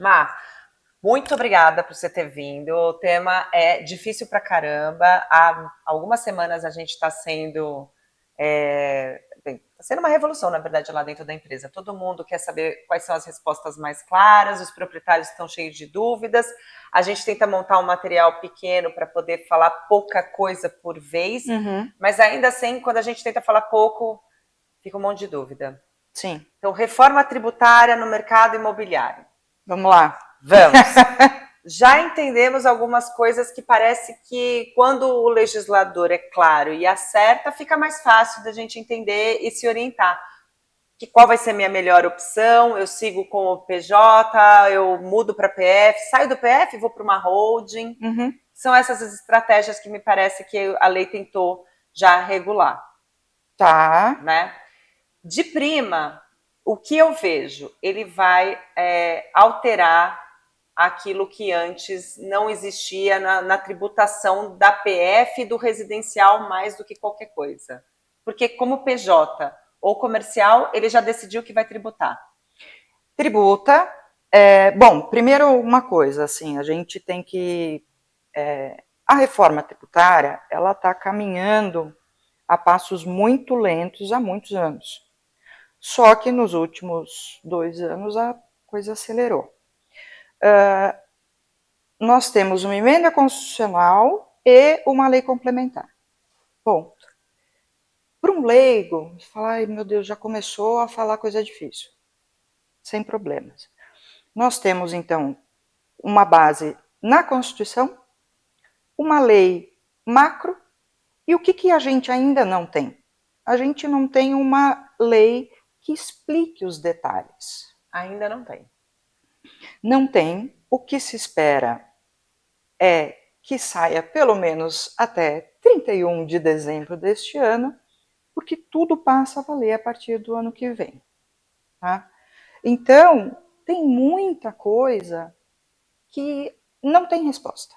Má, muito obrigada por você ter vindo. O tema é difícil pra caramba. Há algumas semanas a gente está sendo. Está sendo uma revolução, na verdade, lá dentro da empresa. Todo mundo quer saber quais são as respostas mais claras, os proprietários estão cheios de dúvidas. A gente tenta montar um material pequeno para poder falar pouca coisa por vez, mas ainda assim, quando a gente tenta falar pouco, fica um monte de dúvida. Sim. Então, reforma tributária no mercado imobiliário. Vamos lá. Vamos. Já entendemos algumas coisas que parece que quando o legislador é claro e acerta, fica mais fácil da gente entender e se orientar. Que qual vai ser a minha melhor opção? Eu sigo com o PJ, eu mudo para PF, saio do PF e vou para uma holding. São essas as estratégias que me parece que a lei tentou já regular. Tá. Né? De prima, o que eu vejo? Ele vai alterar aquilo que antes não existia na tributação da PF e do residencial mais do que qualquer coisa. Porque como PJ ou comercial, ele já decidiu que vai tributar. Tributa. Bom, primeiro uma coisa, assim, a gente tem que... a reforma tributária, ela está caminhando a passos muito lentos há muitos anos. Só que nos últimos 2 anos a coisa acelerou. Nós temos uma emenda constitucional e uma lei complementar. Ponto. Para um leigo, falar, ai meu Deus, já começou a falar coisa difícil. Sem problemas. Nós temos, então, uma base na Constituição, uma lei macro, e o que a gente ainda não tem? A gente não tem uma lei que explique os detalhes. Ainda não tem. Não tem. O que se espera é que saia pelo menos até 31 de dezembro deste ano, porque tudo passa a valer a partir do ano que vem. Tá? Então, tem muita coisa que não tem resposta.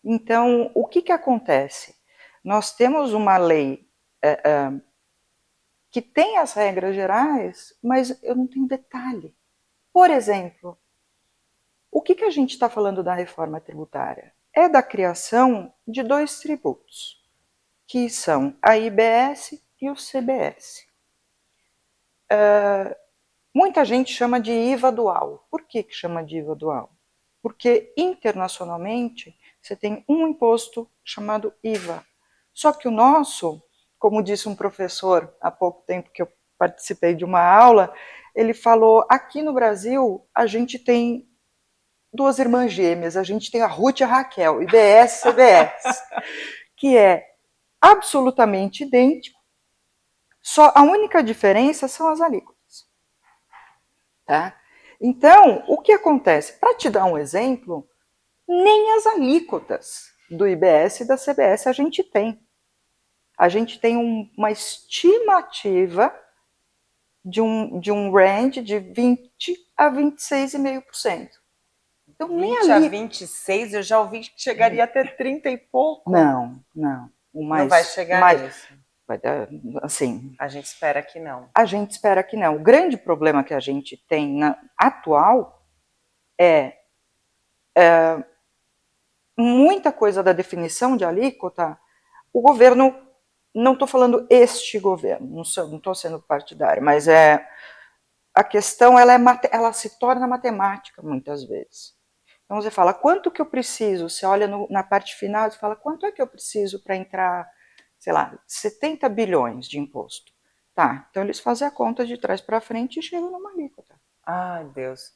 Então, o que acontece? Nós temos uma lei que tem as regras gerais, mas eu não tenho detalhe. Por exemplo, o que a gente está falando da reforma tributária? É da criação de 2 tributos, que são a IBS e o CBS. Muita gente chama de IVA dual. Por que chama de IVA dual? Porque internacionalmente você tem um imposto chamado IVA. Só que o nosso, como disse um professor há pouco tempo que eu participei de uma aula, ele falou, aqui no Brasil a gente tem 2 irmãs gêmeas, a gente tem a Ruth e a Raquel, IBS e CBS, que é absolutamente idêntico, só a única diferença são as alíquotas. Tá? Então, o que acontece? Para te dar um exemplo, nem as alíquotas do IBS e da CBS a gente tem. A gente tem uma estimativa de um range de 20 a 26,5%. Então, 20 a 26, eu já ouvi que chegaria até 30 e pouco. Não. Não vai chegar nisso. Assim, a gente espera que não. A gente espera que não. O grande problema que a gente tem atual é muita coisa da definição de alíquota, o governo, não estou falando este governo, não estou sendo partidária, mas a questão ela se torna matemática muitas vezes. Então você fala, quanto que eu preciso? Você olha na parte final e fala, quanto é que eu preciso para entrar, sei lá, 70 bilhões de imposto? Tá, então eles fazem a conta de trás para frente e chegam numa alíquota. Ai, Deus.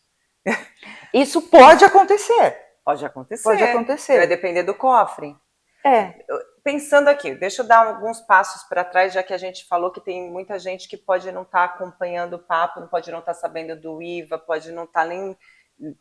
Isso pode acontecer. Pode acontecer. Pode acontecer. Vai depender do cofre. É. Pensando aqui, deixa eu dar alguns passos para trás, já que a gente falou que tem muita gente que pode não estar acompanhando o papo, pode não estar sabendo do IVA, pode não estar nem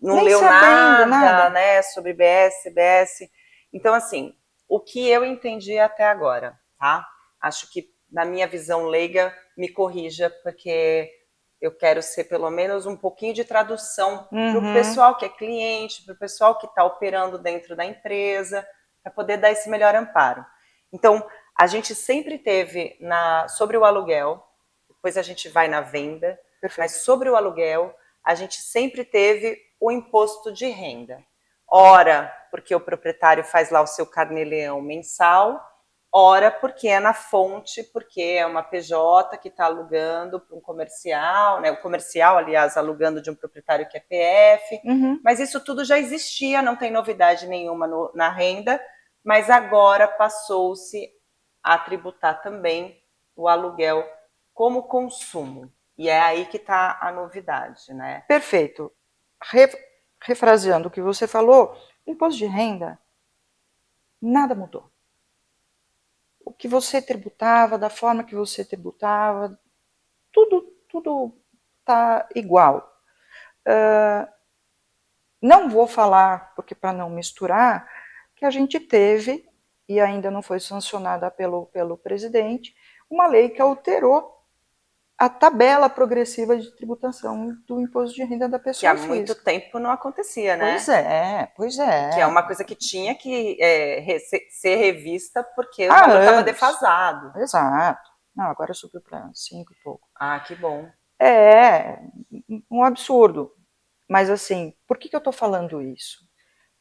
leu nada, né, sobre IBS, CBS. Então, assim, o que eu entendi até agora, tá? Acho que, na minha visão leiga, me corrija, porque eu quero ser pelo menos um pouquinho de tradução para o pessoal que é cliente, para o pessoal que está operando dentro da empresa, para poder dar esse melhor amparo. Então, a gente sempre teve sobre o aluguel, depois a gente vai na venda, Perfeito. mas sobre o aluguel, a gente sempre teve o imposto de renda. Ora, porque o proprietário faz lá o seu carnê-leão mensal, ora, porque é na fonte, porque é uma PJ que está alugando para um comercial, né? O comercial, aliás, alugando de um proprietário que é PF, mas isso tudo já existia, não tem novidade nenhuma na renda, mas agora passou-se a tributar também o aluguel como consumo. E é aí que está a novidade, né? Perfeito. Refraseando o que você falou, imposto de renda, nada mudou. O que você tributava, da forma que você tributava, tudo está igual. Não vou falar, porque para não misturar, que a gente teve, e ainda não foi sancionada pelo presidente, uma lei que alterou a tabela progressiva de tributação do imposto de renda da pessoa física. Que há muito tempo não acontecia, né? Pois é. Que é uma coisa que tinha que ser revista porque o valor estava defasado. Exato. Não, agora subiu para 5 e pouco. Ah, que bom. É um absurdo. Mas assim, por que eu estou falando isso?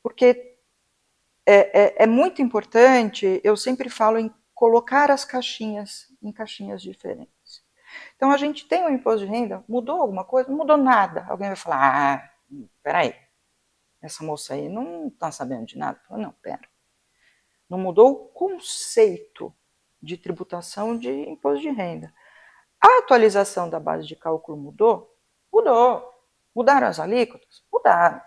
Porque é muito importante, eu sempre falo em colocar as caixinhas em caixinhas diferentes. Então a gente tem um imposto de renda, mudou alguma coisa? Não mudou nada. Alguém vai falar, peraí, essa moça aí não está sabendo de nada. Falo, não, pera. Não mudou o conceito de tributação de imposto de renda. A atualização da base de cálculo mudou? Mudou. Mudaram as alíquotas? Mudaram.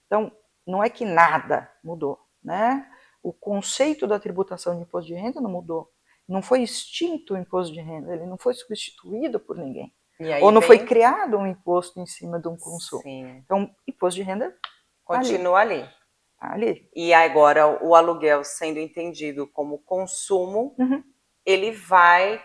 Então, não é que nada mudou, né? O conceito da tributação de imposto de renda não mudou. Não foi extinto o imposto de renda, ele não foi substituído por ninguém. Ou não foi criado um imposto em cima de um consumo. Sim. Então, imposto de renda continua ali. Ali. E agora o aluguel sendo entendido como consumo, ele vai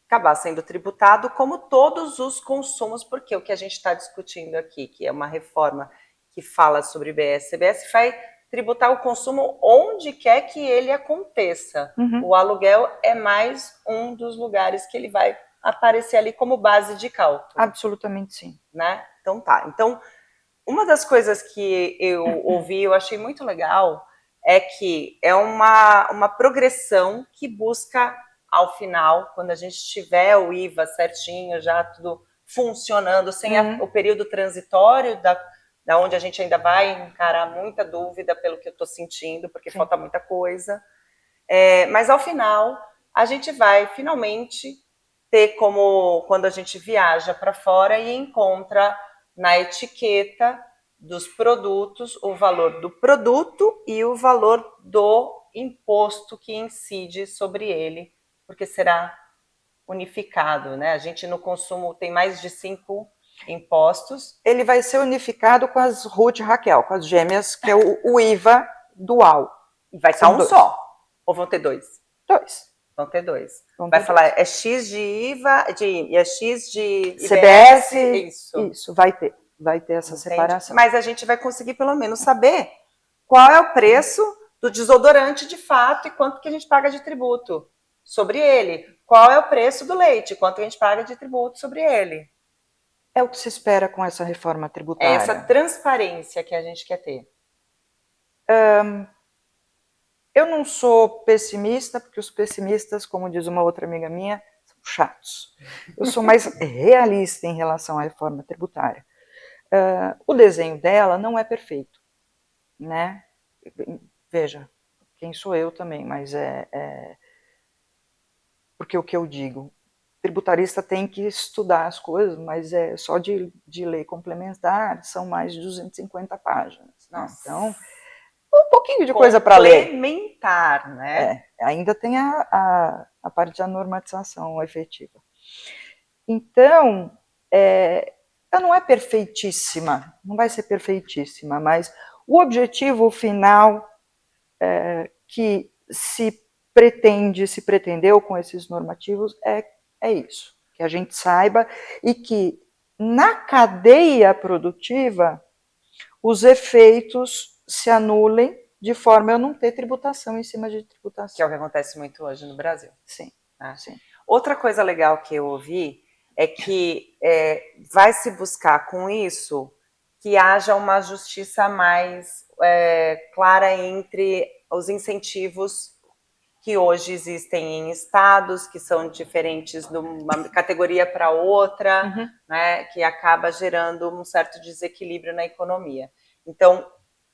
acabar sendo tributado como todos os consumos, porque o que a gente está discutindo aqui, que é uma reforma que fala sobre IBS, CBS, vai tributar o consumo onde quer que ele aconteça. O aluguel é mais um dos lugares que ele vai aparecer ali como base de cálculo. Absolutamente sim. Né? Então tá. Então, uma das coisas que eu ouvi, eu achei muito legal, é que é uma progressão que busca, ao final, quando a gente tiver o IVA certinho, já tudo funcionando, sem o período transitório da onde a gente ainda vai encarar muita dúvida pelo que eu estou sentindo, porque falta muita coisa. Mas, ao final, a gente vai, finalmente, ter como, quando a gente viaja para fora e encontra na etiqueta dos produtos o valor do produto e o valor do imposto que incide sobre ele, porque será unificado, né? A gente no consumo tem mais de 5 impostos. Ele vai ser unificado com as Ruth e Raquel, com as gêmeas, que é o IVA dual. E vai estar um só? Ou vão ter 2? 2. Vão ter 2. Vai falar, é X de IVA e é X de CBS. Isso, vai ter essa separação. Mas a gente vai conseguir pelo menos saber qual é o preço do desodorante de fato e quanto que a gente paga de tributo sobre ele. Qual é o preço do leite, quanto a gente paga de tributo sobre ele. É o que se espera com essa reforma tributária. É essa transparência que a gente quer ter. Eu não sou pessimista, porque os pessimistas, como diz uma outra amiga minha, são chatos. Eu sou mais realista em relação à reforma tributária. O desenho dela não é perfeito, né? Veja, quem sou eu também, mas porque o que eu digo, tributarista tem que estudar as coisas, mas só de lei complementar são mais de 250 páginas. Né? Então, um pouquinho de coisa para ler. Complementar, né? Ainda tem a parte da normatização efetiva. Então, ela não é perfeitíssima, não vai ser perfeitíssima, mas o objetivo final que se pretendeu com esses normativos é isso, que a gente saiba e que na cadeia produtiva os efeitos se anulem de forma a não ter tributação em cima de tributação. Que é o que acontece muito hoje no Brasil. Sim, né? sim. Outra coisa legal que eu ouvi é que vai se buscar com isso que haja uma justiça mais clara entre os incentivos que hoje existem em estados, que são diferentes de uma categoria para outra, né, que acaba gerando um certo desequilíbrio na economia. Então,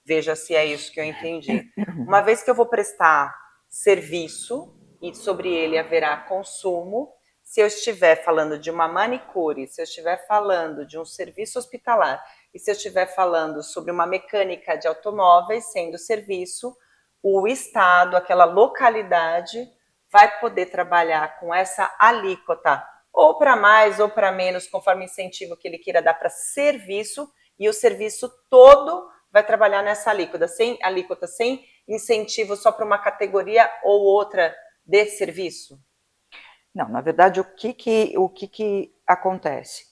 veja se é isso que eu entendi. Uma vez que eu vou prestar serviço, e sobre ele haverá consumo, se eu estiver falando de uma manicure, se eu estiver falando de um serviço hospitalar, e se eu estiver falando sobre uma mecânica de automóveis sendo serviço, o estado, aquela localidade, vai poder trabalhar com essa alíquota, ou para mais ou para menos, conforme o incentivo que ele queira dar para serviço, e o serviço todo vai trabalhar nessa alíquota, sem incentivo só para uma categoria ou outra de serviço? Não, na verdade, o que acontece?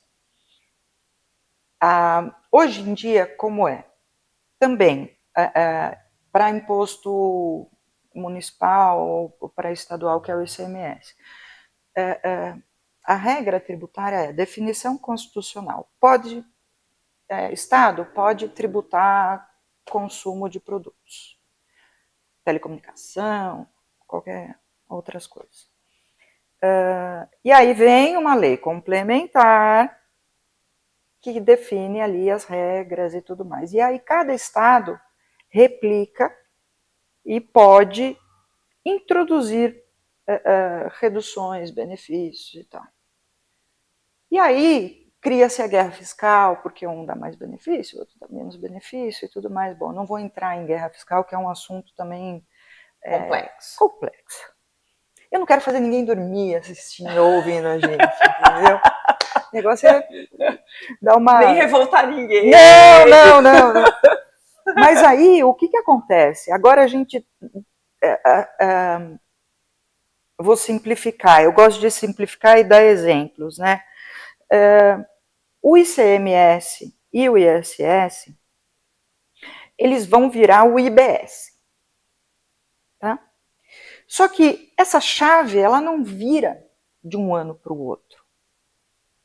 Hoje em dia, como é? Também, para imposto municipal ou para estadual, que é o ICMS, a regra tributária é definição constitucional. Estado pode tributar consumo de produtos, telecomunicação, qualquer outras coisas. E aí vem uma lei complementar que define ali as regras e tudo mais. E aí cada estado replica e pode introduzir reduções, benefícios e tal. E aí cria-se a guerra fiscal, porque um dá mais benefício, o outro dá menos benefício e tudo mais. Bom, não vou entrar em guerra fiscal, que é um assunto também complexo. Eu não quero fazer ninguém dormir assistindo ou ouvindo a gente, entendeu? O negócio é dar uma... Nem revoltar ninguém. Não. Mas aí, o que acontece? Agora a gente... vou simplificar. Eu gosto de simplificar e dar exemplos, né? O ICMS e o ISS, eles vão virar o IBS. Tá? Só que essa chave, ela não vira de um ano para o outro.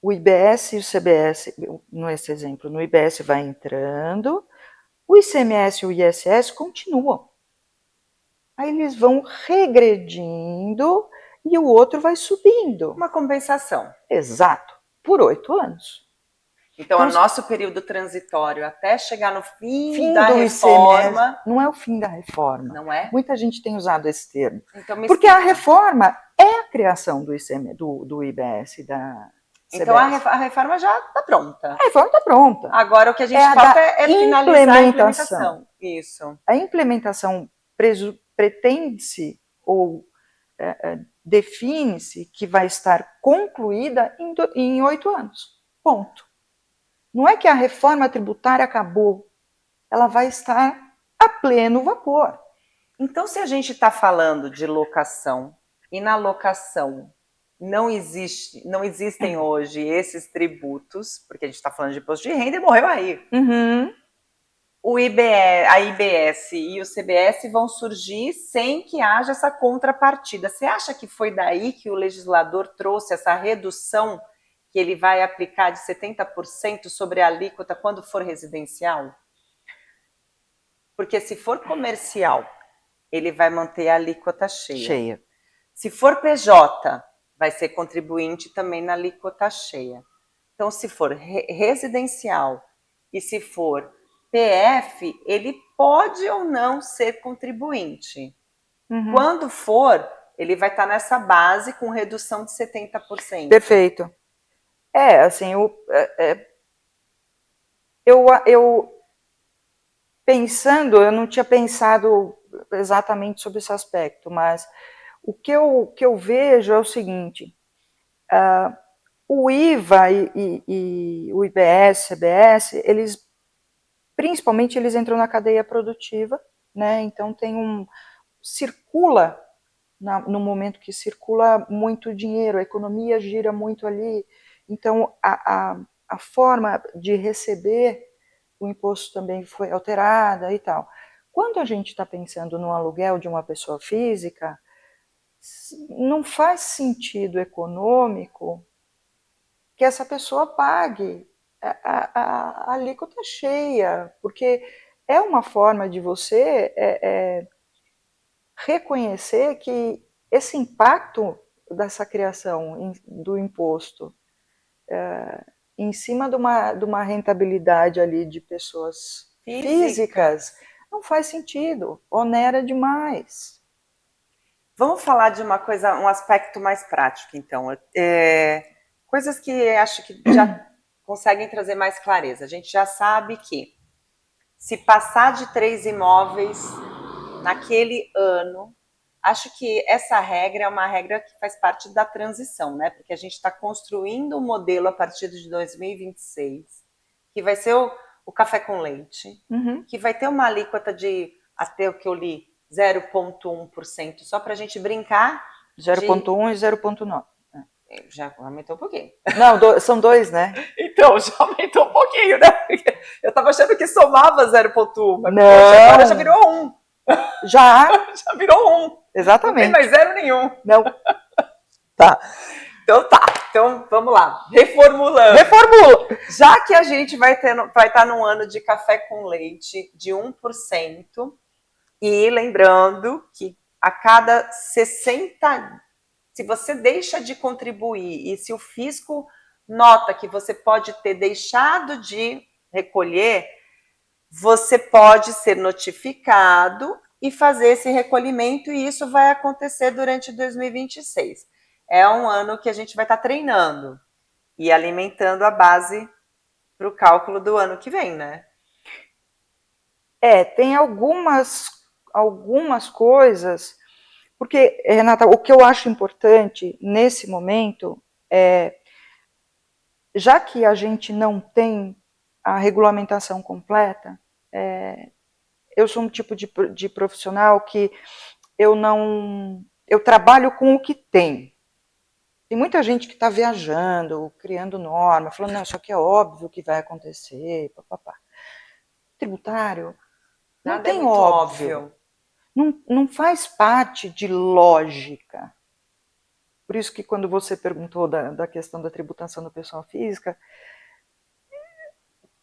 O IBS e o CBS, nesse exemplo, no IBS vai entrando, o ICMS e o ISS continuam. Aí eles vão regredindo e o outro vai subindo. Uma compensação. Exato, por 8 anos. Então, o nosso período transitório até chegar no fim da reforma... ICMS, não é o fim da reforma. Não é? Muita gente tem usado esse termo. Então, porque a reforma é a criação do ICMS, do IBS e da CBS. Então, a reforma já está pronta. A reforma está pronta. Agora, o que a gente falta é finalizar a implementação. Isso. A implementação pretende-se ou define-se que vai estar concluída em 8 anos. Ponto. Não é que a reforma tributária acabou, ela vai estar a pleno vapor. Então, se a gente está falando de locação, e na locação não existem hoje esses tributos, porque a gente está falando de imposto de renda e morreu aí. A IBS e o CBS vão surgir sem que haja essa contrapartida. Você acha que foi daí que o legislador trouxe essa redução que ele vai aplicar de 70% sobre a alíquota quando for residencial? Porque se for comercial, ele vai manter a alíquota cheia. Se for PJ, vai ser contribuinte também na alíquota cheia. Então, se for residencial e se for PF, ele pode ou não ser contribuinte. Quando for, ele vai estar nessa base com redução de 70%. Perfeito. Assim, eu pensando, eu não tinha pensado exatamente sobre esse aspecto, mas o que eu vejo é o seguinte, o IVA e o IBS, CBS, principalmente eles entram na cadeia produtiva, né? Então circula, no momento que circula muito dinheiro, a economia gira muito ali, então a forma de receber o imposto também foi alterada e tal. Quando a gente está pensando no aluguel de uma pessoa física, não faz sentido econômico que essa pessoa pague a alíquota cheia, porque é uma forma de você reconhecer que esse impacto dessa criação do imposto em cima de uma rentabilidade ali de pessoas físicas não faz sentido, onera demais. Vamos falar de uma coisa, um aspecto mais prático, então. Coisas que acho que já conseguem trazer mais clareza. A gente já sabe que se passar de 3 imóveis naquele ano, acho que essa regra é uma regra que faz parte da transição, né? Porque a gente está construindo um modelo a partir de 2026, que vai ser o café com leite, que vai ter uma alíquota de, até o que eu li, 0,1%, só para a gente brincar. 0,1 e 0,9. Já aumentou um pouquinho. Não, são dois, né? Então, já aumentou um pouquinho, né? Eu estava achando que somava 0,1, mas não. Agora já virou 1. Já virou 1. Exatamente. Não tem mais zero nenhum. Não. Tá. Então, vamos lá. Reformulando. Reformula. Já que a gente vai estar num ano de café com leite de 1%, e lembrando que a cada 60, se você deixa de contribuir e se o fisco nota que você pode ter deixado de recolher, você pode ser notificado e fazer esse recolhimento, e isso vai acontecer durante 2026. É um ano que a gente vai estar treinando e alimentando a base para o cálculo do ano que vem, né? Tem algumas coisas, porque, Renata, o que eu acho importante nesse momento é, já que a gente não tem a regulamentação completa, eu sou um tipo de profissional que eu trabalho com o que tem. Tem muita gente que está viajando, criando norma, falando, não, isso aqui é óbvio que vai acontecer, papapá. Tributário, não tem óbvio. Não faz parte de lógica. Por isso que quando você perguntou da questão da tributação da pessoa física,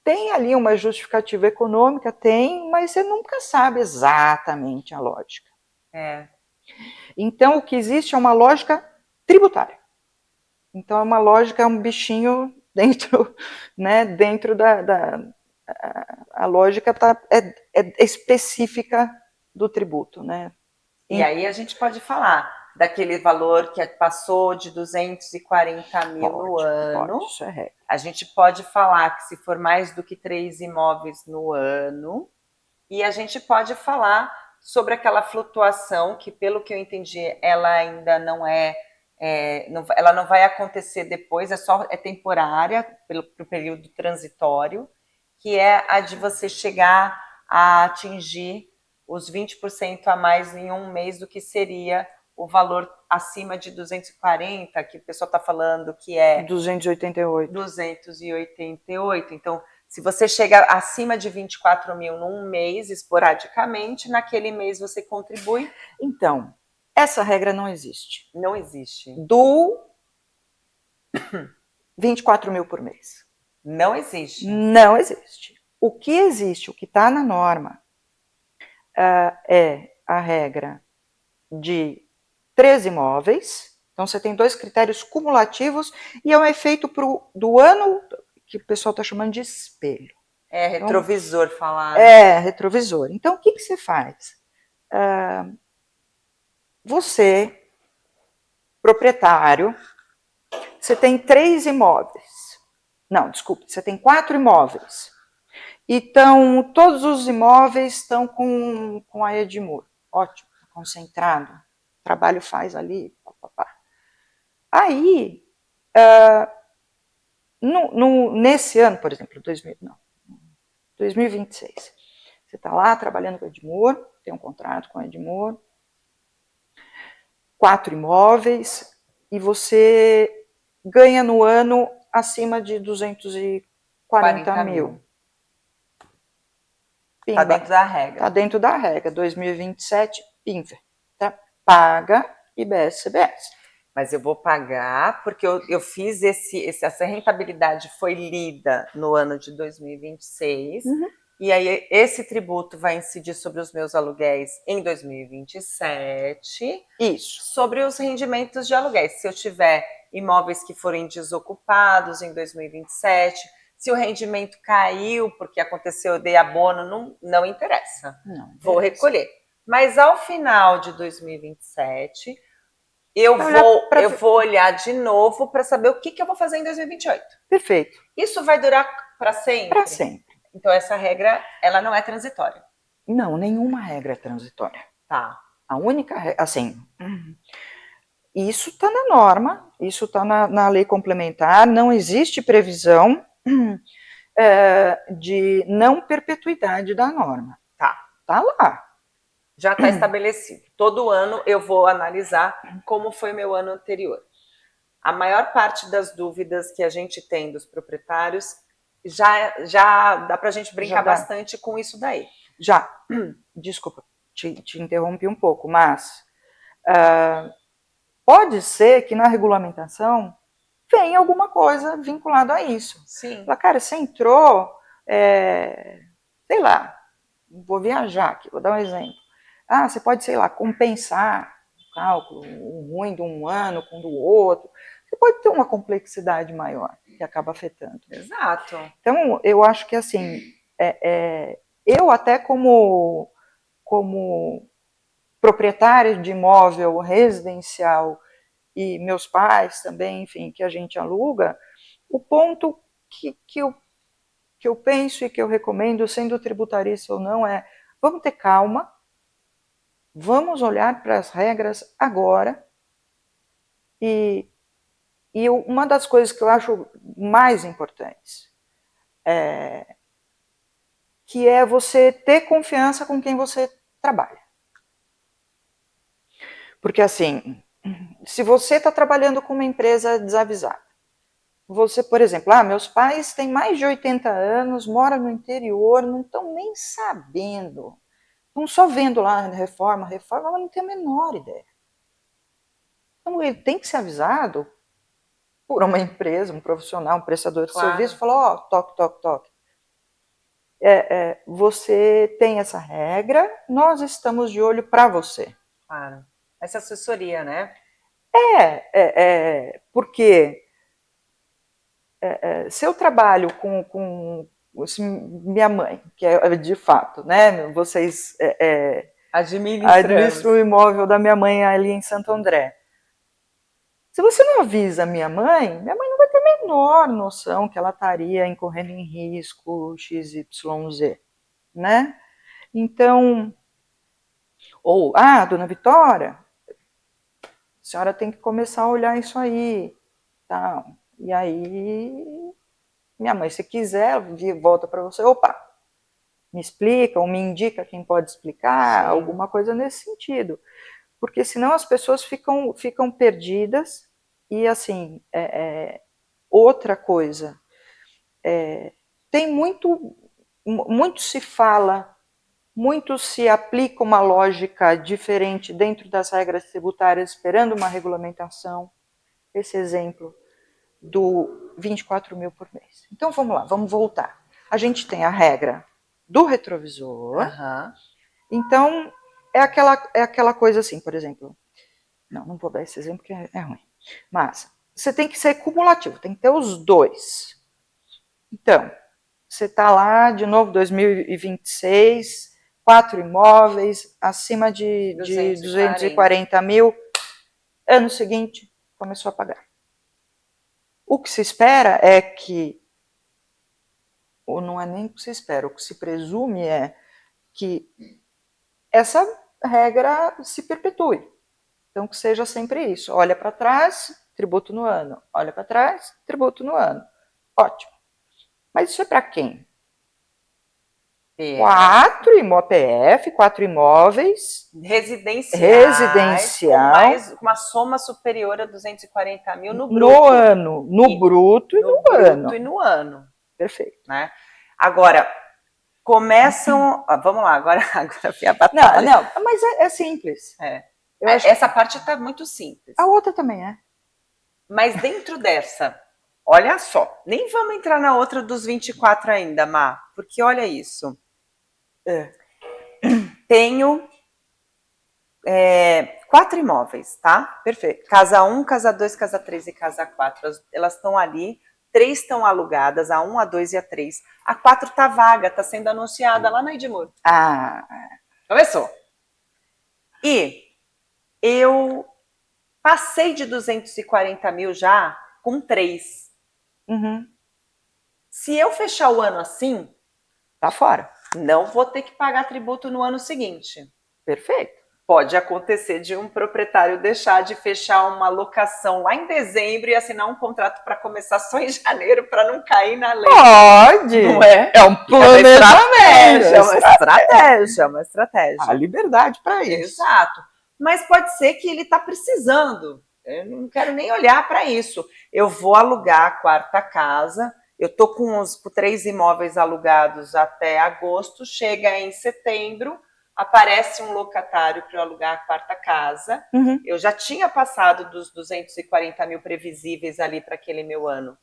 tem ali uma justificativa econômica, mas você nunca sabe exatamente a lógica. Então, o que existe é uma lógica tributária. Então, é uma lógica, é um bichinho dentro, né, dentro a lógica é específica do tributo, né? E aí a gente pode falar daquele valor que passou de 240 mil no ano. Isso é regra. A gente pode falar que se for mais do que 3 imóveis no ano, e a gente pode falar sobre aquela flutuação que, pelo que eu entendi, ela ainda não ela não vai acontecer depois, é temporária, pelo período transitório, que é a de você chegar a atingir os 20% a mais em um mês do que seria o valor acima de 240, que o pessoal está falando que é 288. 288. Então, se você chega acima de 24 mil num mês, esporadicamente, naquele mês você contribui. Então, essa regra não existe. Não existe. Do 24 mil por mês. Não existe. Não existe. O que existe, o que está na norma, é a regra de 3 imóveis. Então, você tem 2 critérios cumulativos e é um efeito do ano que o pessoal está chamando de espelho. Retrovisor, então, falar. Retrovisor. Então, o que você faz? Você, proprietário, você tem 3 imóveis. Não, desculpe, você tem 4 imóveis. Então, todos os imóveis estão com a Edmur. Ótimo, concentrado. O trabalho faz ali, papapá. Aí, nesse ano, por exemplo, 2026, você está lá trabalhando com a Edmur, tem um contrato com a Edmur, 4 imóveis, e você ganha no ano acima de 240 mil. Está dentro da regra. Está dentro da regra. 2027, pimba. Tá? Paga IBS-CBS. Mas eu vou pagar porque eu fiz essa rentabilidade foi lida no ano de 2026, e aí esse tributo vai incidir sobre os meus aluguéis em 2027. Isso. Sobre os rendimentos de aluguéis. Se eu tiver imóveis que forem desocupados em 2027, se o rendimento caiu porque aconteceu, eu dei abono, não interessa. Vou recolher. Mas ao final de 2027, eu vou olhar de novo para saber o que eu vou fazer em 2028. Perfeito. Isso vai durar para sempre? Para sempre. Então essa regra, ela não é transitória? Não, nenhuma regra é transitória. Tá. A única, assim, isso está na norma, isso está na lei complementar, não existe previsão de não perpetuidade da norma. Tá lá. Já está estabelecido. Todo ano eu vou analisar como foi meu ano anterior. A maior parte das dúvidas que a gente tem dos proprietários já dá para a gente brincar bastante com isso daí. Já. Desculpa, te interrompi um pouco, mas pode ser que na regulamentação venha alguma coisa vinculada a isso. Sim. Fala, cara, você entrou, sei lá, vou viajar aqui, vou dar um exemplo. Você pode, sei lá, compensar o cálculo, o ruim de um ano com o do outro. Você pode ter uma complexidade maior que acaba afetando. Exato. Então, eu acho que, assim, eu até como proprietária de imóvel residencial e meus pais também, enfim, que a gente aluga, o ponto que eu penso e que eu recomendo, sendo tributarista ou não, vamos ter calma, vamos olhar para as regras agora e uma das coisas que eu acho mais importantes que é você ter confiança com quem você trabalha. Porque assim, se você está trabalhando com uma empresa desavisada, você, por exemplo, meus pais têm mais de 80 anos, moram no interior, não estão nem sabendo. Estão só vendo lá reforma, mas não tem a menor ideia. Então ele tem que ser avisado por uma empresa, um profissional, um prestador de serviço, falou, toque. Você tem essa regra, nós estamos de olho para você. Claro. Essa assessoria, né? Porque se eu trabalho com minha mãe, que é de fato, né? Vocês administram o imóvel da minha mãe ali em Santo André. Se você não avisa minha mãe não vai ter a menor noção que ela estaria incorrendo em risco XYZ, né? Então, dona Vitória, a senhora tem que começar a olhar isso aí, tá? E aí, minha mãe, se quiser, volta para você, me explica ou me indica quem pode explicar, sim, alguma coisa nesse sentido. Porque senão as pessoas ficam perdidas e, assim, outra coisa, tem muito se fala, muito se aplica uma lógica diferente dentro das regras tributárias, esperando uma regulamentação. Esse exemplo do 24 mil por mês. Então, vamos lá, vamos voltar. A gente tem a regra do retrovisor. Então, é aquela coisa assim, por exemplo, não vou dar esse exemplo porque é ruim, mas você tem que ser cumulativo, tem que ter os dois. Então, você está lá, de novo, 2026, 4 imóveis, acima de 240 mil, ano seguinte, começou a pagar. O que se espera é que, ou não é nem o que se espera, o que se presume é que essa regra se perpetue. Então, que seja sempre isso. Olha para trás, tributo no ano. Olha para trás, tributo no ano. Ótimo. Mas isso é para quem? 4 imóveis. Residencial. Com uma soma superior a 240 mil no bruto. No ano. No bruto e no ano. E no ano. Perfeito. Né? Agora, começam... Vamos lá, agora vem a batalha. Não, mas é simples. Essa parte está muito simples. A outra também é. Mas dentro dessa, olha só, nem vamos entrar na outra dos 24 ainda, Má, porque olha isso. Tenho 4 imóveis, tá? Perfeito. Casa 1, casa 2, casa 3 e casa 4. Elas estão ali, 3 estão alugadas, a 1, a 2 e a 3. A 4 tá vaga, tá sendo anunciada lá na Edmur. Começou. E eu passei de 240 mil já com 3. Uhum. Se eu fechar o ano assim, tá fora. Não vou ter que pagar tributo no ano seguinte. Perfeito. Pode acontecer de um proprietário deixar de fechar uma locação lá em dezembro e assinar um contrato para começar só em janeiro para não cair na lei. Pode! Não é? É um planejamento. É uma estratégia, é uma estratégia. Há liberdade para isso. Exato. Mas pode ser que ele está precisando. Eu não quero nem olhar para isso. Eu vou alugar a quarta casa. Eu estou com 3 imóveis alugados até agosto. Chega em setembro, aparece um locatário para eu alugar a quarta casa. Uhum. Eu já tinha passado dos 240 mil previsíveis ali para aquele meu ano.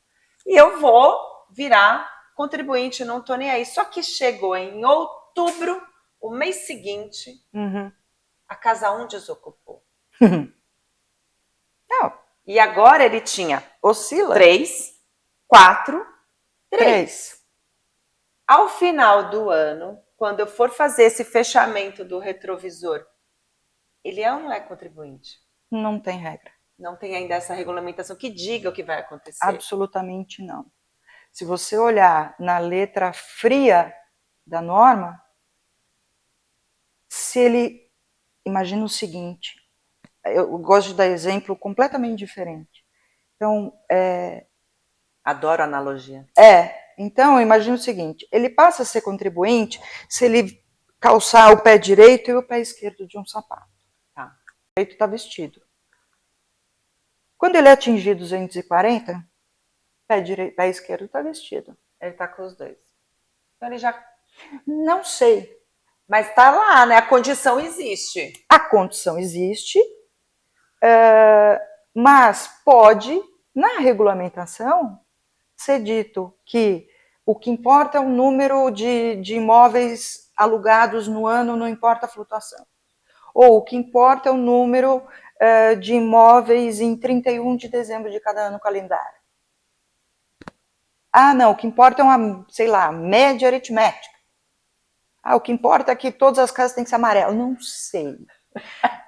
E eu vou virar contribuinte, não estou nem aí. Só que chegou em outubro, o mês seguinte, a casa 1 desocupou. Não. E agora ele tinha oscila 3, 4, 3. Ao final do ano, quando eu for fazer esse fechamento do retrovisor, ele é ou não é contribuinte? Não tem regra. Não tem ainda essa regulamentação que diga o que vai acontecer? Absolutamente não. Se você olhar na letra fria da norma, se ele... Imagina o seguinte, eu gosto de dar exemplo completamente diferente. Então, Adoro analogia. Então, imagina o seguinte, ele passa a ser contribuinte se ele calçar o pé direito e o pé esquerdo de um sapato. Tá. O direito está vestido. Quando ele atingir 240, pé esquerdo está vestido. Ele está com os dois. Então ele já... Não sei. Mas está lá, né? A condição existe. A condição existe, mas pode, na regulamentação, ser dito que o que importa é o número de imóveis alugados no ano, não importa a flutuação. Ou o que importa é o número de imóveis em 31 de dezembro de cada ano calendário. Não, o que importa é uma, sei lá, média aritmética. O que importa é que todas as casas têm que ser amarelas. Não sei.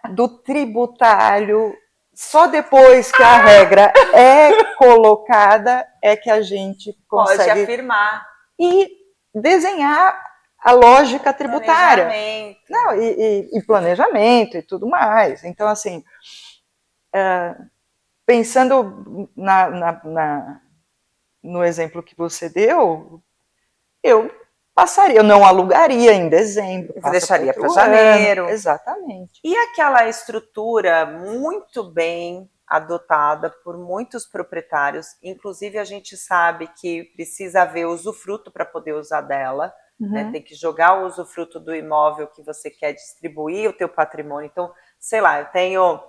Do tributário, só depois que a regra é colocada é que a gente consegue... Pode afirmar. E desenhar a lógica tributária. Planejamento. Não, e planejamento e tudo mais. Então, assim, pensando no exemplo que você deu, eu passaria, eu não alugaria em dezembro. Você deixaria para janeiro. Exatamente. E aquela estrutura muito bem adotada por muitos proprietários, inclusive a gente sabe que precisa haver usufruto para poder usar dela, né? Tem que jogar o usufruto do imóvel que você quer distribuir o teu patrimônio. Então, sei lá, eu tenho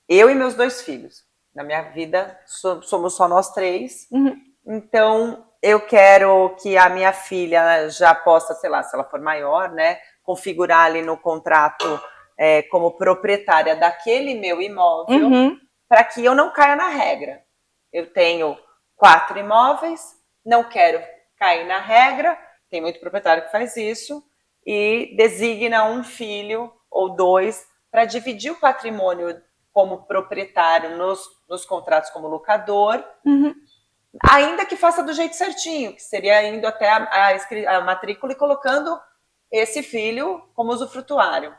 eu e meus 2 filhos. Na minha vida, somos só nós 3. Então, eu quero que a minha filha já possa, sei lá, se ela for maior, né, configurar ali no contrato como proprietária daquele meu imóvel, para que eu não caia na regra. Eu tenho 4 imóveis, não quero cair na regra, tem muito proprietário que faz isso, e designa um filho ou 2 para dividir o patrimônio como proprietário nos contratos como locador, ainda que faça do jeito certinho, que seria indo até a matrícula e colocando esse filho como usufrutuário.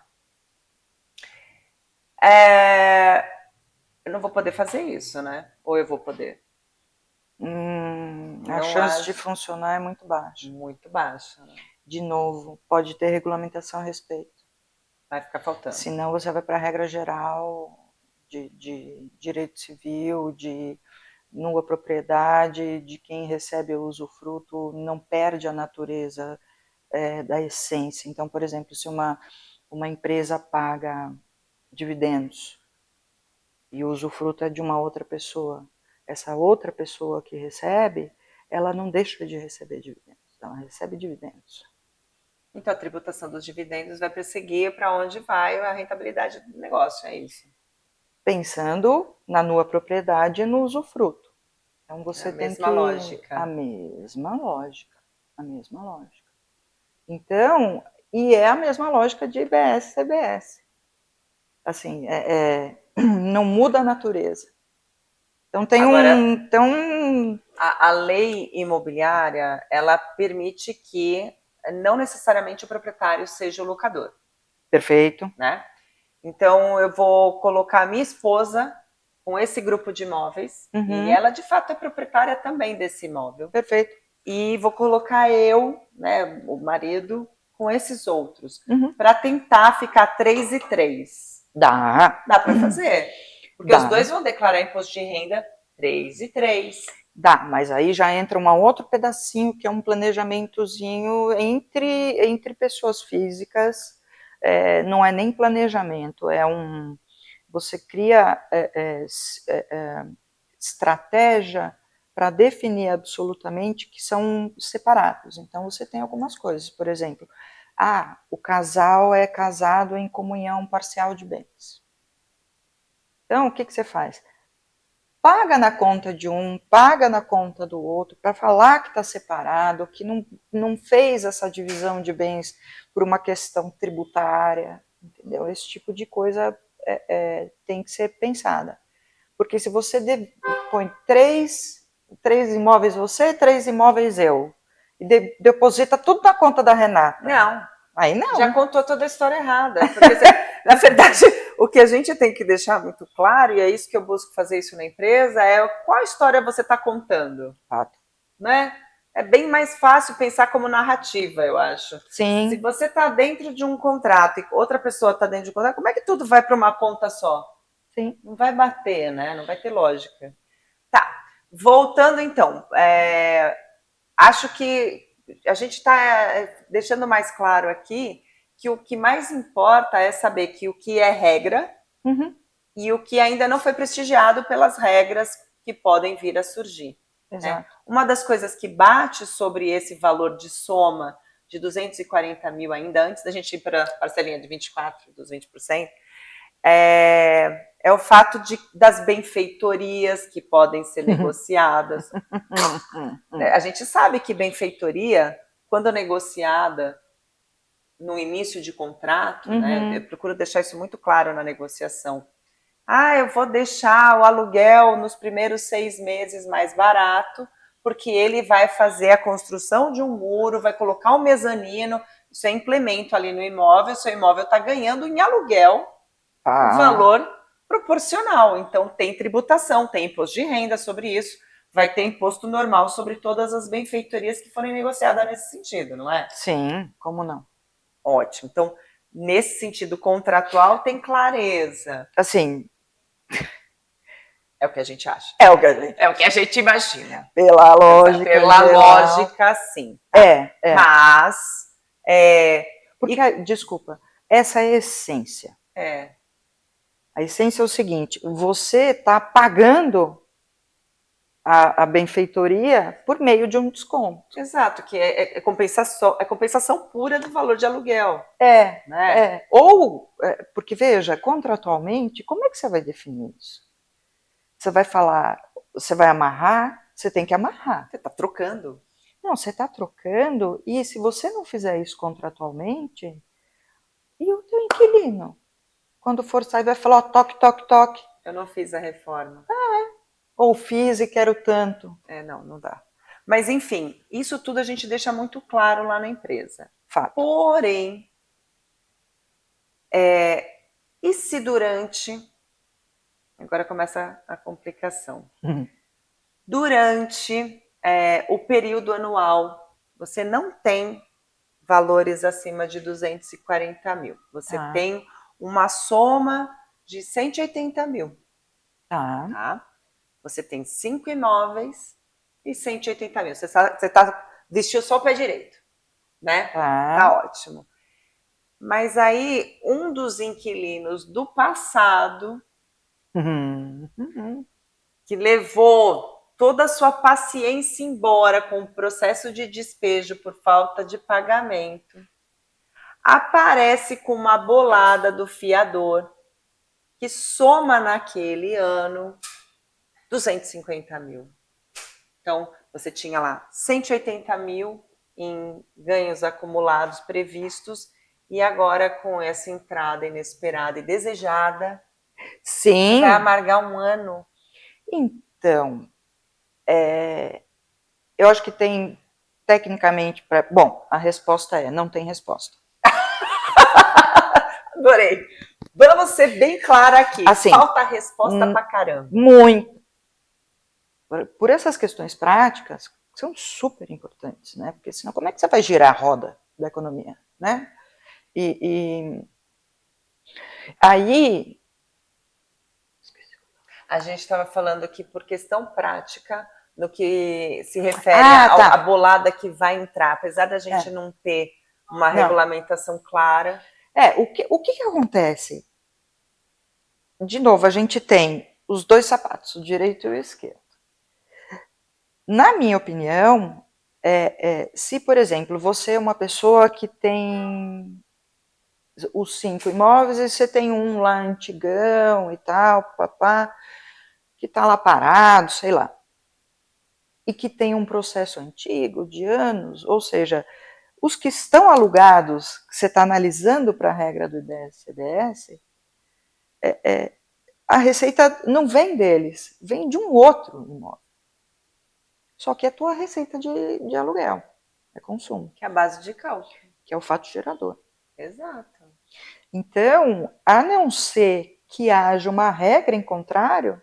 Eu não vou poder fazer isso, né? Ou eu vou poder? A chance de funcionar é muito baixa. Muito baixa. Né? De novo, pode ter regulamentação a respeito. Vai ficar faltando. Senão você vai para a regra geral de direito civil, de nula propriedade, de quem recebe o usufruto não perde a natureza da essência. Então, por exemplo, se uma empresa paga dividendos e o usufruto é de uma outra pessoa. Essa outra pessoa que recebe, ela não deixa de receber dividendos, ela recebe dividendos. Então a tributação dos dividendos vai perseguir para onde vai a rentabilidade do negócio, é isso? Pensando na nua propriedade e no usufruto. Então você tem que... A mesma lógica. A mesma lógica. A mesma lógica. Então, e é a mesma lógica de IBS, CBS. Assim, não muda a natureza. Então tem Agora, a lei imobiliária, ela permite que não necessariamente o proprietário seja o locador. Perfeito. Né? Então eu vou colocar a minha esposa com esse grupo de imóveis, e ela de fato é proprietária também desse imóvel. Perfeito. E vou colocar eu, né, o marido, com esses outros, para tentar ficar 3 e 3. Dá. Dá para fazer. Porque os dois vão declarar imposto de renda 3 e 3. Dá, mas aí já entra um outro pedacinho que é um planejamentozinho entre pessoas físicas. Não é nem planejamento, você cria estratégia para definir absolutamente que são separados. Então você tem algumas coisas, por exemplo, o casal é casado em comunhão parcial de bens. Então o que você faz? Paga na conta de um, paga na conta do outro, para falar que está separado, que não fez essa divisão de bens por uma questão tributária, entendeu? Esse tipo de coisa tem que ser pensada. Porque se você põe três imóveis você, 3 imóveis eu, e deposita tudo na conta da Renata. Não. Aí não. Já contou toda a história errada. Porque, na verdade, o que a gente tem que deixar muito claro, e é isso que eu busco fazer isso na empresa, é qual história você está contando. Fato. Né? É bem mais fácil pensar como narrativa, eu acho. Sim. Se você está dentro de um contrato e outra pessoa está dentro de um contrato, como é que tudo vai para uma conta só? Sim. Não vai bater, né? Não vai ter lógica. Tá. Voltando então, acho que a gente está deixando mais claro aqui que o que mais importa é saber que o que é regra e o que ainda não foi prestigiado pelas regras que podem vir a surgir. Exato. Uma das coisas que bate sobre esse valor de soma de 240 mil ainda, antes da gente ir para a parcelinha de 24, dos 20%, é o fato das benfeitorias que podem ser negociadas. A gente sabe que benfeitoria, quando negociada no início de contrato, né, eu procuro deixar isso muito claro na negociação. Eu vou deixar o aluguel nos primeiros 6 meses mais barato, porque ele vai fazer a construção de um muro, vai colocar um mezanino, isso é implemento ali no imóvel, seu imóvel está ganhando em aluguel um valor proporcional. Então tem tributação, tem imposto de renda sobre isso, vai ter imposto normal sobre todas as benfeitorias que forem negociadas nesse sentido, não é? Sim, como não? Ótimo. Então, nesse sentido contratual, tem clareza. Assim, é o que a gente acha. É o que a gente imagina. Pela lógica. Pela lógica, sim. Mas... porque, desculpa, essa é a essência. A essência é o seguinte, você está pagando a benfeitoria por meio de um desconto. Exato, que é compensação pura do valor de aluguel. Né? Ou, porque veja, contratualmente, como é que você vai definir isso? Você vai falar, você vai amarrar, você tem que amarrar. Você está trocando. Não, você está trocando, e se você não fizer isso contratualmente, e o teu inquilino? Quando for sair, vai falar, toque, toque, toque. Eu não fiz a reforma. Ou fiz e quero tanto. Não dá. Mas, enfim, isso tudo a gente deixa muito claro lá na empresa. Fato. Porém, e se durante... Agora começa a complicação. Durante o período anual, você não tem valores acima de 240 mil. Você tem uma soma de 180 mil. Tá? Você tem 5 imóveis e 180 mil. Você vestiu só o pé direito, né? Tá ótimo. Mas aí, um dos inquilinos do passado que levou toda a sua paciência embora com o processo de despejo por falta de pagamento, aparece com uma bolada do fiador, que soma naquele ano 250 mil. Então, você tinha lá 180 mil em ganhos acumulados previstos, e agora com essa entrada inesperada e desejada, Sim. vai amargar um ano. Então, eu acho que tem, tecnicamente, bom, a resposta é, não tem resposta. Adorei. Vamos ser bem clara aqui. Assim, falta resposta pra caramba. Muito. Por essas questões práticas, que são super importantes, né? Porque senão, como é que você vai girar a roda da economia, né? E aí... A gente estava falando aqui por questão prática, no que se refere à bolada que vai entrar, apesar da gente não ter uma regulamentação clara. O que acontece? De novo, a gente tem os dois sapatos, o direito e o esquerdo. Na minha opinião, se, por exemplo, você é uma pessoa que tem os 5 imóveis e você tem um lá antigão e tal, papá, que está lá parado, sei lá, e que tem um processo antigo de anos, ou seja, os que estão alugados, que você está analisando para a regra do IBS-CBS, a receita não vem deles, vem de um outro imóvel. Só que é a tua receita de aluguel, é consumo. Que é a base de cálculo. Que é o fato gerador. Exato. Então, a não ser que haja uma regra em contrário,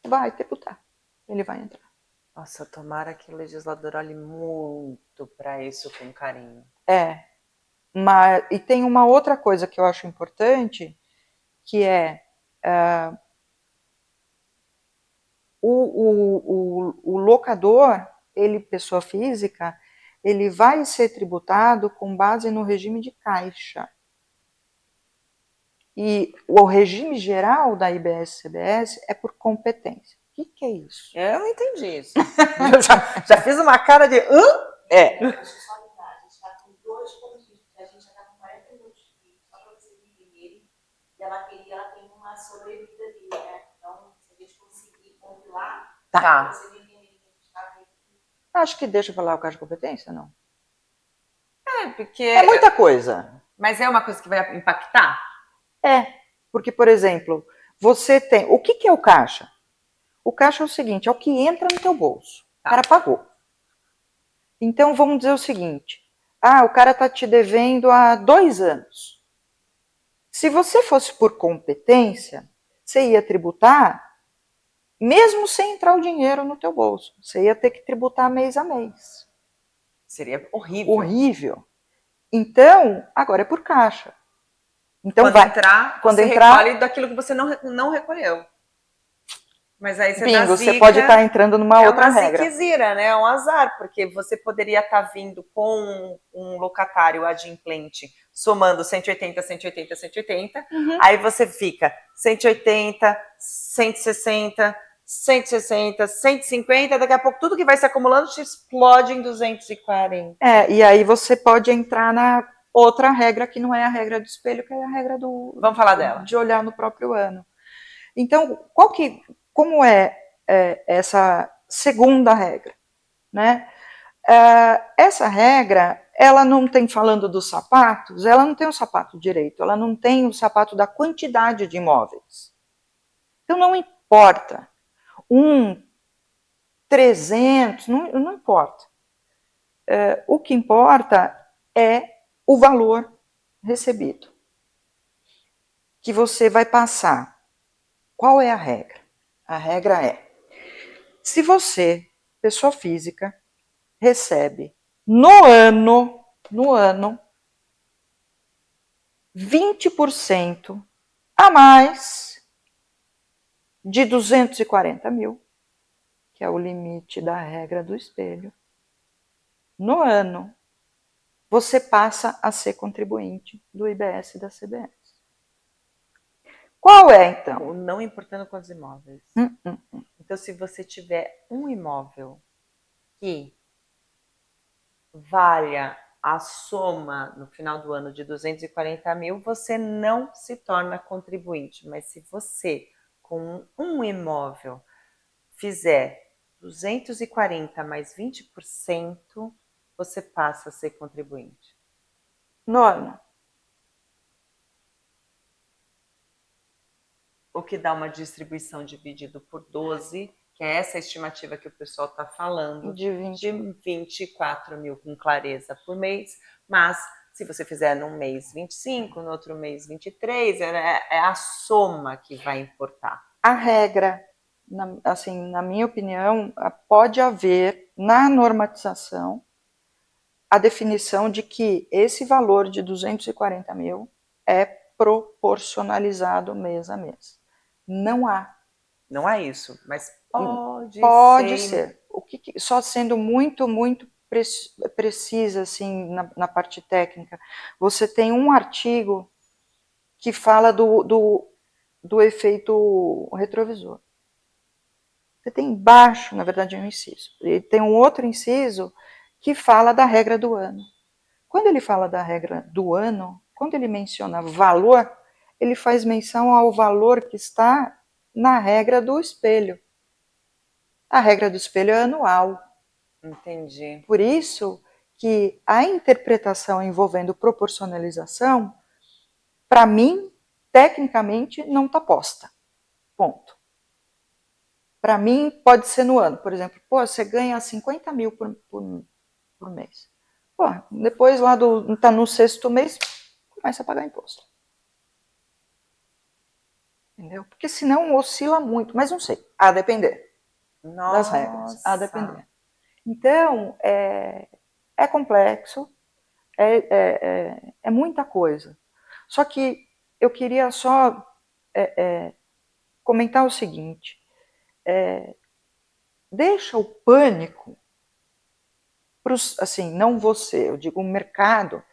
vai tributar. Ele vai entrar. Nossa, tomara que o legislador olhe muito para isso com carinho. E tem uma outra coisa que eu acho importante, que é o locador, ele, pessoa física, ele vai ser tributado com base no regime de caixa. E o regime geral da IBS-CBS é por competência. O que é isso? Eu não entendi isso. já fiz uma cara de... A gente está com 2 pontos, a gente já está com 40 minutos de vídeo, só para vocês entenderem. E a bateria ela tem uma sobrevida dele, né? Então, se a gente conseguir compilar, para vocês entenderem que a gente está vendo. Acho que deixa eu falar o caso de competência, não? Porque... É muita coisa. Mas é uma coisa que vai impactar? Porque, por exemplo, você tem... O que é o caixa? O caixa é o seguinte, é o que entra no teu bolso. O cara pagou. Então, vamos dizer o seguinte, o cara está te devendo há 2 anos. Se você fosse por competência, você ia tributar, mesmo sem entrar o dinheiro no teu bolso. Você ia ter que tributar mês a mês. Seria horrível. Horrível. Então, agora é por caixa. Então quando entrar, recolhe daquilo que você não recolheu. Mas aí você dá zica, você pode estar entrando numa outra regra. É uma ziquezira, né? É um azar, porque você poderia estar vindo com um locatário adimplente, somando 180, 180, 180, aí você fica 180, 160, 160, 150, daqui a pouco tudo que vai se acumulando te explode em 240. E aí você pode entrar na outra regra, que não é a regra do espelho, que é a regra do... Vamos falar dela. De olhar no próprio ano. Então, como é essa segunda regra, né? Essa regra, ela não tem, falando dos sapatos, ela não tem o sapato direito, ela não tem o sapato da quantidade de imóveis. Então, não importa. 300, não importa. O que importa é o valor recebido, que você vai passar. Qual é a regra? A regra é, se você, pessoa física, recebe no ano 20% a mais de 240 mil, que é o limite da regra do espelho, no ano, você passa a ser contribuinte do IBS e da CBS. Qual é, então? Não importando quantos imóveis. Então, se você tiver um imóvel que valha a soma no final do ano de 240 mil, você não se torna contribuinte. Mas se você, com um imóvel, fizer 240 mais 20%, você passa a ser contribuinte. Norma. O que dá uma distribuição dividido por 12, que é essa estimativa que o pessoal está falando, de 24 mil com clareza por mês, mas se você fizer num mês 25, no outro mês 23, é a soma que vai importar. A regra, assim, na minha opinião, pode haver na normatização a definição de que esse valor de 240 mil é proporcionalizado mês a mês. Não há. Não há isso, mas pode ser. Só sendo muito precisa assim, na parte técnica, você tem um artigo que fala do efeito retrovisor. Você tem embaixo, na verdade, um inciso. E tem um outro inciso que fala da regra do ano. Quando ele fala da regra do ano, quando ele menciona valor, ele faz menção ao valor que está na regra do espelho. A regra do espelho é anual. Entendi. Por isso que a interpretação envolvendo proporcionalização, para mim, tecnicamente, não está posta. Ponto. Para mim, pode ser no ano. Por exemplo, você ganha 50 mil por mês. Depois lá tá no sexto mês, começa a pagar imposto. Entendeu? Porque senão oscila muito, mas não sei, a depender das regras, a depender. Então, é complexo, é muita coisa. Só que eu queria só comentar o seguinte, deixa o pânico, assim, não você, eu digo o mercado,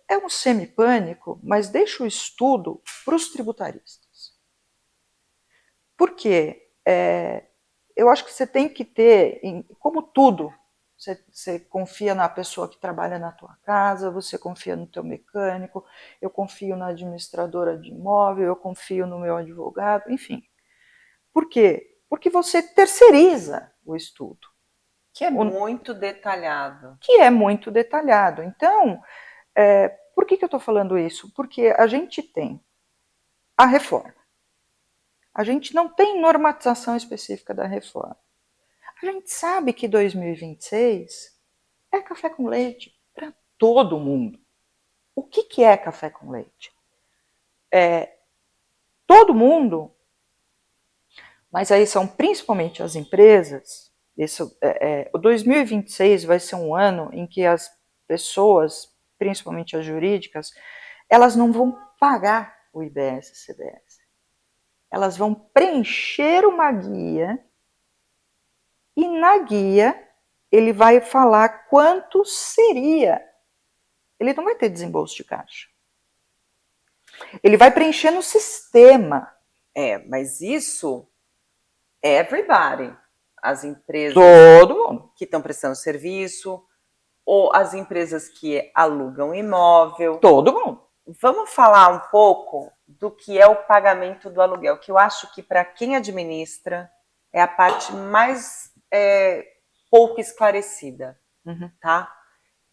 é um semi-pânico, mas deixa o estudo para os tributaristas. Por quê? Eu acho que você tem que ter, como tudo, você confia na pessoa que trabalha na tua casa, você confia no teu mecânico, eu confio na administradora de imóvel, eu confio no meu advogado, enfim. Por quê? Porque você terceiriza o estudo. Que é muito detalhado. Que é muito detalhado. Então, por que eu estou falando isso? Porque a gente tem a reforma. A gente não tem normatização específica da reforma. A gente sabe que 2026 é café com leite para todo mundo. O que é café com leite? Todo mundo, mas aí são principalmente as empresas. O 2026 vai ser um ano em que as pessoas, principalmente as jurídicas, elas não vão pagar o IBS-CBS. Elas vão preencher uma guia e na guia ele vai falar quanto seria. Ele não vai ter desembolso de caixa. Ele vai preencher no sistema. Mas isso é everybody. As empresas todo mundo que estão prestando serviço, ou as empresas que alugam imóvel. Todo mundo. Vamos falar um pouco do que é o pagamento do aluguel, que eu acho que para quem administra é a parte mais pouco esclarecida, tá?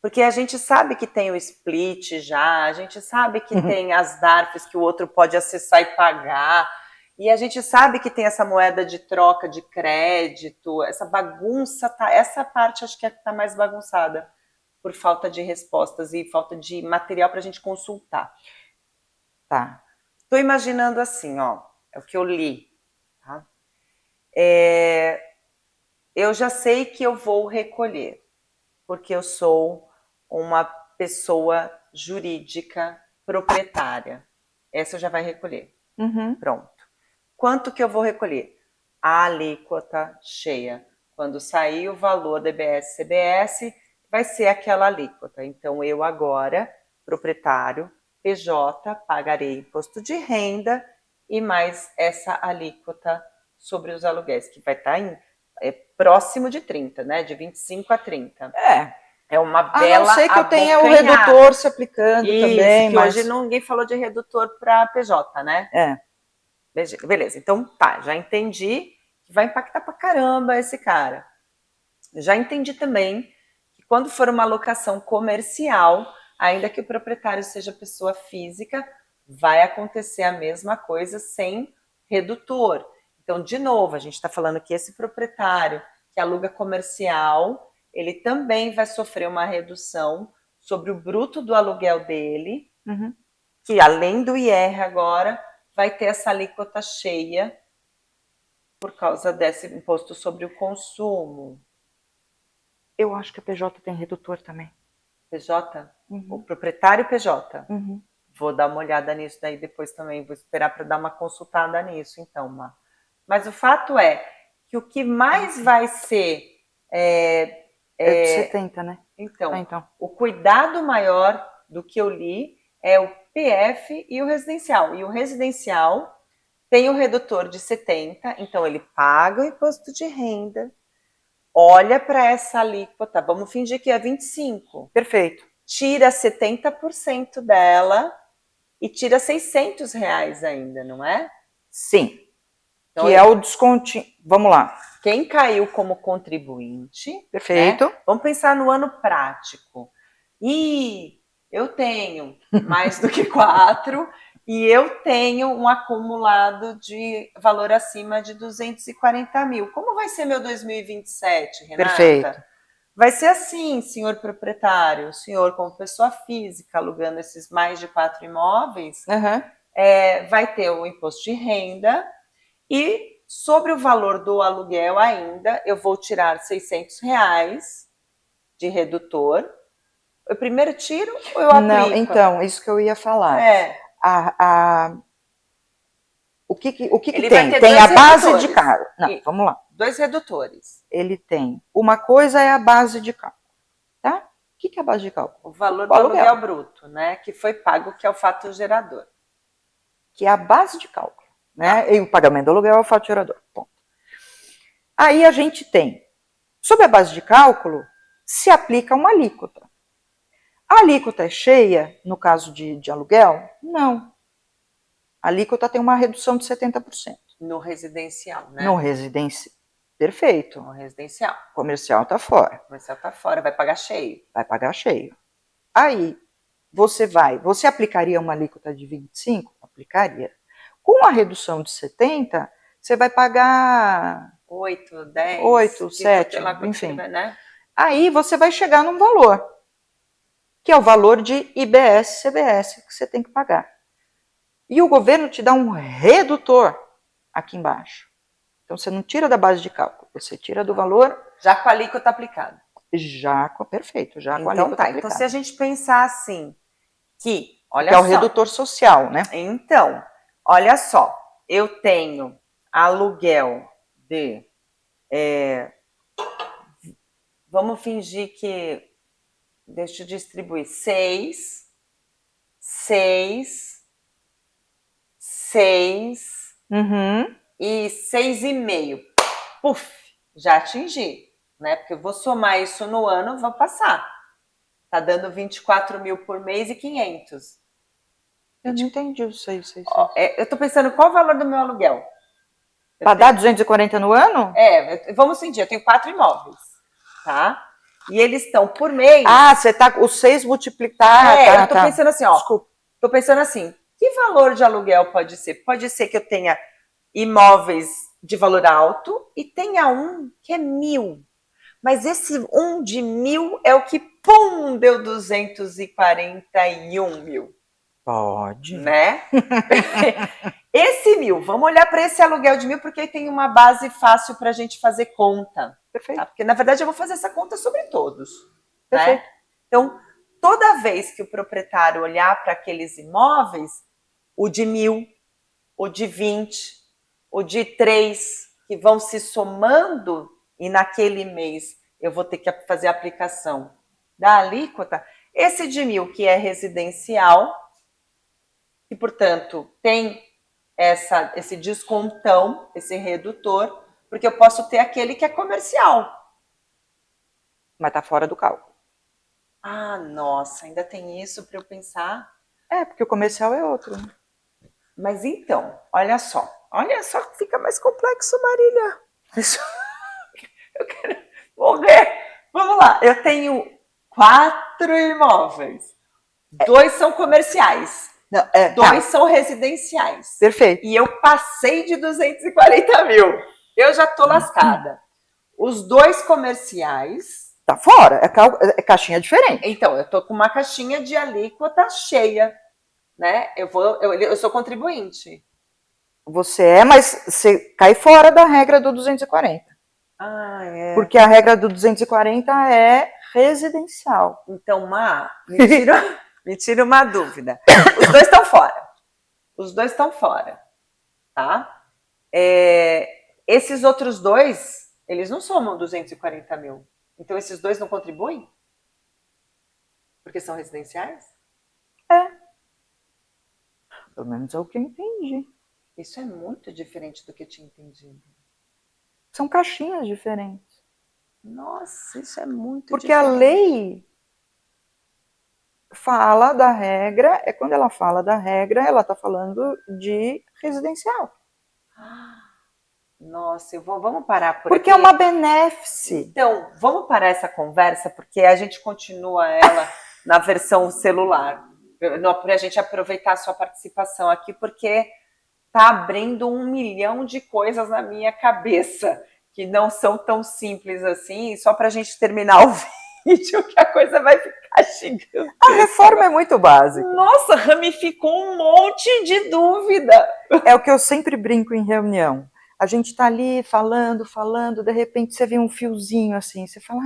Porque a gente sabe que tem o split já, a gente sabe que tem as DARFs que o outro pode acessar e pagar, e a gente sabe que tem essa moeda de troca de crédito, essa bagunça, essa parte acho que está mais bagunçada, por falta de respostas e falta de material para a gente consultar. Tá. Estou imaginando assim, ó, é o que eu li, tá? Eu já sei que eu vou recolher, porque eu sou uma pessoa jurídica proprietária. Essa já vai recolher. Pronto. Quanto que eu vou recolher? A alíquota cheia. Quando sair o valor do IBS-CBS, vai ser aquela alíquota. Então, eu agora, proprietário, PJ, pagarei imposto de renda e mais essa alíquota sobre os aluguéis, que vai estar próximo de 30, né? De 25 a 30. É uma bela. A não ser que eu tenha o redutor se aplicando também. Que hoje ninguém falou de redutor para PJ, né? Beleza, então tá, já entendi que vai impactar pra caramba esse cara. Já entendi também que quando for uma locação comercial, ainda que o proprietário seja pessoa física, vai acontecer a mesma coisa sem redutor. Então, de novo, a gente está falando que esse proprietário que aluga comercial, ele também vai sofrer uma redução sobre o bruto do aluguel dele, que além do IR agora, vai ter essa alíquota cheia por causa desse imposto sobre o consumo. Eu acho que a PJ tem redutor também. PJ? O proprietário PJ? Vou dar uma olhada nisso daí depois também, vou esperar para dar uma consultada nisso, então, Má. Mas o fato é que o que mais vai ser... É de 70, né? Então, o cuidado maior do que eu li é o PF e o residencial. E o residencial tem o redutor de 70, então ele paga o imposto de renda, olha para essa alíquota, vamos fingir que é 25. Perfeito. Tira 70% dela e tira R$600 ainda, não é? Sim. Então, que é o desconto. Vamos lá. Quem caiu como contribuinte. Perfeito. Né? Vamos pensar no ano prático. E eu tenho mais do que 4 e eu tenho um acumulado de valor acima de 240 mil. Como vai ser meu 2027, Renata? Perfeito. Vai ser assim, senhor proprietário, o senhor como pessoa física alugando esses mais de 4 imóveis, vai ter o imposto de renda e sobre o valor do aluguel ainda, eu vou tirar R$600 de redutor. Eu primeiro tiro ou eu aplico? Não, então, isso que eu ia falar. O que tem? Tem a base de cálculo. Não, vamos lá. 2 redutores. Ele tem. Uma coisa é a base de cálculo, tá? O que é a base de cálculo? O valor do aluguel bruto, né? Que foi pago, que é o fato gerador. Que é a base de cálculo, né? E o pagamento do aluguel é o fato gerador. Ponto. Aí a gente tem, sobre a base de cálculo, se aplica uma alíquota. A alíquota é cheia, no caso de aluguel? Não. A alíquota tem uma redução de 70%. No residencial, né? No residencial. Perfeito. No residencial. Comercial está fora. Comercial está fora, vai pagar cheio. Vai pagar cheio. Aí, você aplicaria uma alíquota de 25? Aplicaria. Com a redução de 70, você vai pagar 8, 10, 8, 7, enfim. Né? Aí você vai chegar num valor, que é o valor de IBS, CBS, que você tem que pagar. E o governo te dá um redutor aqui embaixo. Então você não tira da base de cálculo, você tira do valor... Já com a alíquota aplicada. Perfeito, já com a alíquota aplicada. Então se a gente pensar assim, que é o redutor social, né? Então, olha só, eu tenho aluguel de... vamos fingir que... Deixa eu distribuir. 6 e 6,5. Puf, já atingi, né? Porque eu vou somar isso no ano, vou passar. Tá dando 24 mil por mês e 500. Eu não entendi isso aí. Eu tô pensando, qual o valor do meu aluguel? Para dar 240 no ano? Vamos fingir, eu tenho 4 imóveis, tá? E eles estão por mês... você tá os 6 multiplicar... eu tô pensando assim, ó. Desculpa. Tô pensando assim, que valor de aluguel pode ser? Pode ser que eu tenha imóveis de valor alto e tenha um que é 1.000. Mas esse um de 1.000 é o que, pum, deu 241 mil. Pode. Né? Esse 1.000, vamos olhar para esse aluguel de 1.000 porque tem uma base fácil para a gente fazer conta. Perfeito. Tá? Porque, na verdade, eu vou fazer essa conta sobre todos. Perfeito. Né? Então, toda vez que o proprietário olhar para aqueles imóveis, o de 1.000, o de 20, o de 3, que vão se somando e naquele mês eu vou ter que fazer a aplicação da alíquota, esse de 1.000 que é residencial, e, portanto, tem esse descontão, esse redutor, porque eu posso ter aquele que é comercial. Mas tá fora do cálculo. Ah, nossa, ainda tem isso para eu pensar. Porque o comercial é outro, né? Mas então, olha só que fica mais complexo, Marília. Eu quero morrer. Vamos lá, eu tenho 4 imóveis. 2 são comerciais. Não, 2 são residenciais. Perfeito. E eu passei de 240 mil. Eu já tô lascada. Os 2 comerciais... Tá fora, é caixinha diferente. Então, eu tô com uma caixinha de alíquota cheia, né? Eu sou contribuinte. Você mas você cai fora da regra do 240. Ah, é. Porque a regra do 240 é residencial. Então, me tira uma dúvida. Os 2 estão fora. Os 2 estão fora, tá? Esses outros 2, eles não somam 240 mil. Então, esses 2 não contribuem? Porque são residenciais? Pelo menos é o que eu entendi. Isso é muito diferente do que eu tinha entendido. São caixinhas diferentes. Nossa, isso é muito Porque diferente. a lei fala da regra, quando ela fala da regra, ela está falando de residencial. Nossa, vamos parar por porque aqui. É uma benéfice. Então, vamos parar essa conversa, porque a gente continua ela na versão celular. Para a gente aproveitar a sua participação aqui, porque tá abrindo 1 milhão de coisas na minha cabeça, que não são tão simples assim, só para a gente terminar o vídeo, que a coisa vai ficar gigante. A reforma é muito básica. Nossa, ramificou um monte de dúvida. É o que eu sempre brinco em reunião. A gente está ali falando, de repente você vê um fiozinho assim, você fala,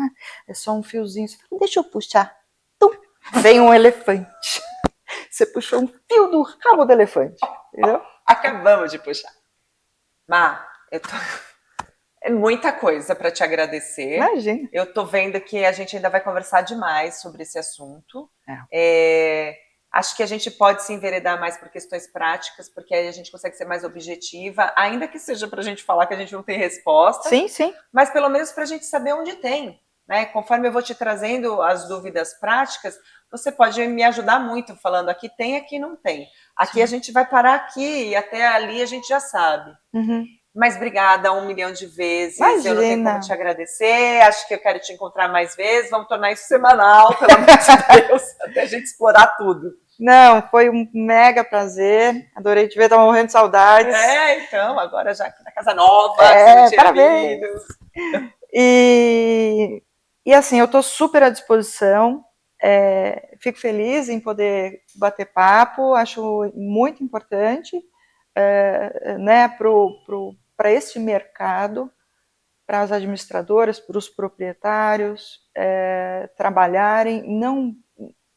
é só um fiozinho, você fala, deixa eu puxar. Tum, vem um elefante. Você puxou um fio do rabo do elefante, entendeu? Acabamos de puxar. Má, é muita coisa para te agradecer. Imagina. Eu tô vendo que a gente ainda vai conversar demais sobre esse assunto. Acho que a gente pode se enveredar mais por questões práticas, porque aí a gente consegue ser mais objetiva, ainda que seja para a gente falar que a gente não tem resposta. Sim, sim. Mas pelo menos para a gente saber onde tem. Né? Conforme eu vou te trazendo as dúvidas práticas, você pode me ajudar muito falando aqui tem, aqui não tem. Aqui a gente vai parar aqui e até ali a gente já sabe. Uhum. Mas obrigada 1 milhão de vezes. Imagina. Eu não tenho como te agradecer. Acho que eu quero te encontrar mais vezes. Vamos tornar isso semanal, pelo amor de Deus, até a gente explorar tudo. Não, foi um mega prazer. Adorei te ver, tava morrendo de saudades. Então, agora já aqui na casa nova. Parabéns. E assim, eu estou super à disposição. Fico feliz em poder bater papo. Acho muito importante, né, para este mercado, para as administradoras, para os proprietários trabalharem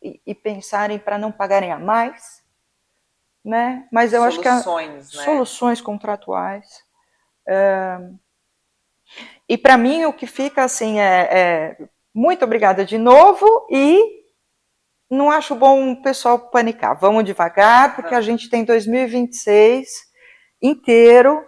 e pensarem para não pagarem a mais, né? Mas eu acho que soluções contratuais. E para mim o que fica assim muito obrigada de novo e não acho bom o pessoal panicar. Vamos devagar, porque a gente tem 2026 inteiro